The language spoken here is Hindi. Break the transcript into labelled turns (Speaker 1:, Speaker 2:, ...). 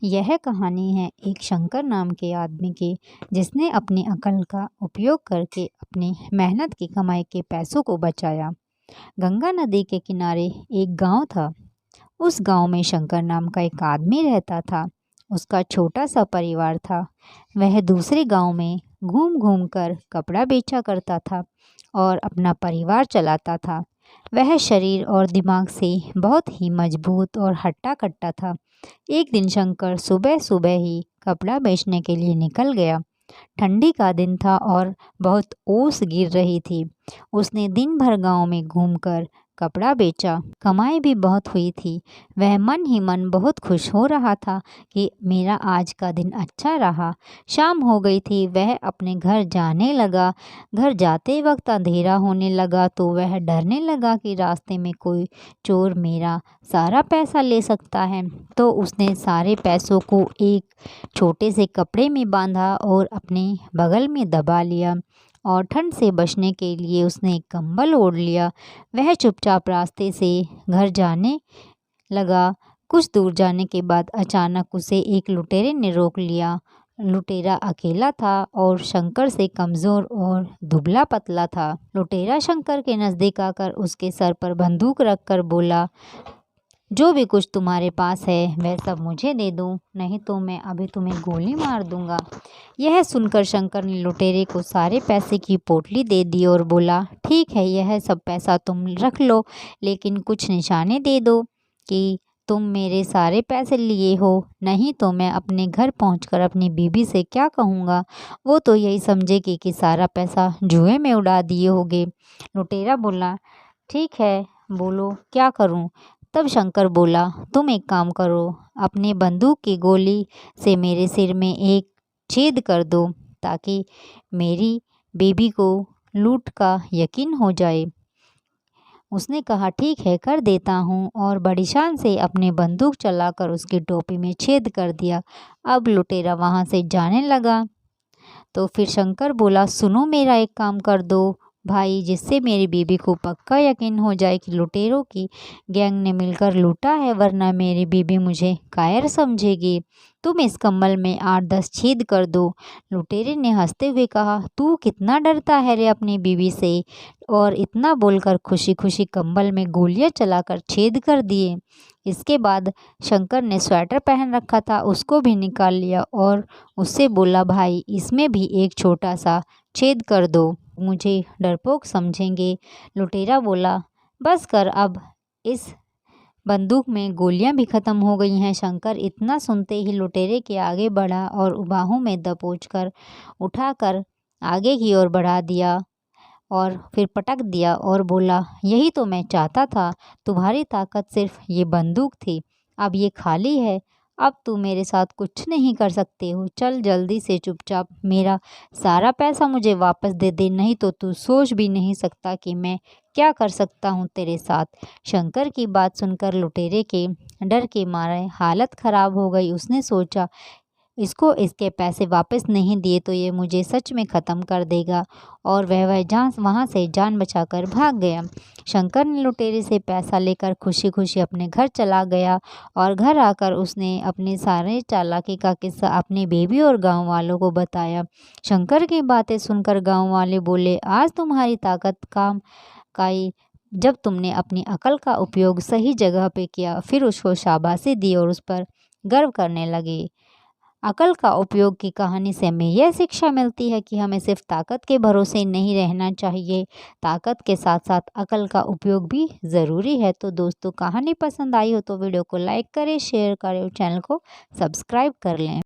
Speaker 1: यह कहानी है एक शंकर नाम के आदमी की, जिसने अपनी अकल का उपयोग करके अपनी मेहनत की कमाई के पैसों को बचाया। गंगा नदी के किनारे एक गांव था। उस गांव में शंकर नाम का एक आदमी रहता था। उसका छोटा सा परिवार था। वह दूसरे गांव में घूम घूम कर कपड़ा बेचा करता था और अपना परिवार चलाता था। वह शरीर और दिमाग से बहुत ही मजबूत और हट्टा कट्टा था। एक दिन शंकर सुबह सुबह ही कपड़ा बेचने के लिए निकल गया। ठंडी का दिन था और बहुत ओस गिर रही थी। उसने दिन भर गांव में घूमकर कपड़ा बेचा। कमाई भी बहुत हुई थी। वह मन ही मन बहुत खुश हो रहा था कि मेरा आज का दिन अच्छा रहा। शाम हो गई थी। वह अपने घर जाने लगा। घर जाते वक्त अंधेरा होने लगा तो वह डरने लगा कि रास्ते में कोई चोर मेरा सारा पैसा ले सकता है। तो उसने सारे पैसों को एक छोटे से कपड़े में बांधा और अपने बगल में दबा लिया और ठंड से बचने के लिए उसने एक कंबल ओढ़ लिया। वह चुपचाप रास्ते से घर जाने लगा। कुछ दूर जाने के बाद अचानक उसे एक लुटेरे ने रोक लिया। लुटेरा अकेला था और शंकर से कमज़ोर और दुबला पतला था। लुटेरा शंकर के नज़दीक आकर उसके सर पर बंदूक रखकर बोला, जो भी कुछ तुम्हारे पास है वह सब मुझे दे दो, नहीं तो मैं अभी तुम्हें गोली मार दूंगा। यह सुनकर शंकर ने लुटेरे को सारे पैसे की पोटली दे दी और बोला, ठीक है, यह सब पैसा तुम रख लो, लेकिन कुछ निशाने दे दो कि तुम मेरे सारे पैसे लिए हो, नहीं तो मैं अपने घर पहुंचकर अपनी बीबी से क्या कहूँगा। वो तो यही समझेगी कि सारा पैसा जुए में उड़ा दिए होगे। लुटेरा बोला, ठीक है, बोलो क्या करूं। तब शंकर बोला, तुम एक काम करो, अपने बंदूक की गोली से मेरे सिर में एक छेद कर दो ताकि मेरी बेबी को लूट का यकीन हो जाए। उसने कहा, ठीक है, कर देता हूँ, और बड़ी शान से अपने बंदूक चलाकर उसकी टोपी में छेद कर दिया। अब लुटेरा वहाँ से जाने लगा। तो फिर शंकर बोला, सुनो, मेरा एक काम कर दो भाई, जिससे मेरी बीबी को पक्का यकीन हो जाए कि लुटेरों की गैंग ने मिलकर लूटा है, वरना मेरी बीबी मुझे कायर समझेगी। तुम इस कम्बल में 8-10 छेद कर दो। लुटेरे ने हंसते हुए कहा, तू कितना डरता है रे अपनी बीबी से। और इतना बोलकर खुशी खुशी कम्बल में गोलियां चलाकर छेद कर दिए। इसके बाद शंकर ने स्वेटर पहन रखा था, उसको भी निकाल लिया और उससे बोला, भाई इसमें भी एक छोटा सा छेद कर दो, मुझे डरपोक समझेंगे। लुटेरा बोला, बस कर, अब इस बंदूक में गोलियां भी ख़त्म हो गई हैं। शंकर इतना सुनते ही लुटेरे के आगे बढ़ा और बाहों में दबोचकर उठाकर आगे की ओर बढ़ा दिया और फिर पटक दिया और बोला, यही तो मैं चाहता था, तुम्हारी ताकत सिर्फ ये बंदूक थी, अब ये खाली है, अब तू मेरे साथ कुछ नहीं कर सकते हो। चल जल्दी से चुपचाप मेरा सारा पैसा मुझे वापस दे दे, नहीं तो तू सोच भी नहीं सकता कि मैं क्या कर सकता हूँ तेरे साथ। शंकर की बात सुनकर लुटेरे के डर के मारे हालत खराब हो गई। उसने सोचा, इसको इसके पैसे वापस नहीं दिए तो ये मुझे सच में ख़त्म कर देगा, और वह जान वहाँ से जान बचाकर भाग गया। शंकर ने लुटेरे से पैसा लेकर खुशी खुशी अपने घर चला गया और घर आकर उसने अपने सारे चालाकी का किस्सा अपनी बेबी और गांव वालों को बताया। शंकर की बातें सुनकर गांव वाले बोले, आज तुम्हारी ताकत काम काई, जब तुमने अपनी अकल का उपयोग सही जगह पे किया। फिर उसको शाबाशी दी और उस पर गर्व करने लगे। अकल का उपयोग की कहानी से हमें यह शिक्षा मिलती है कि हमें सिर्फ ताकत के भरोसे नहीं रहना चाहिए, ताकत के साथ साथ अकल का उपयोग भी ज़रूरी है। तो दोस्तों, कहानी पसंद आई हो तो वीडियो को लाइक करें, शेयर करें और चैनल को सब्सक्राइब कर लें।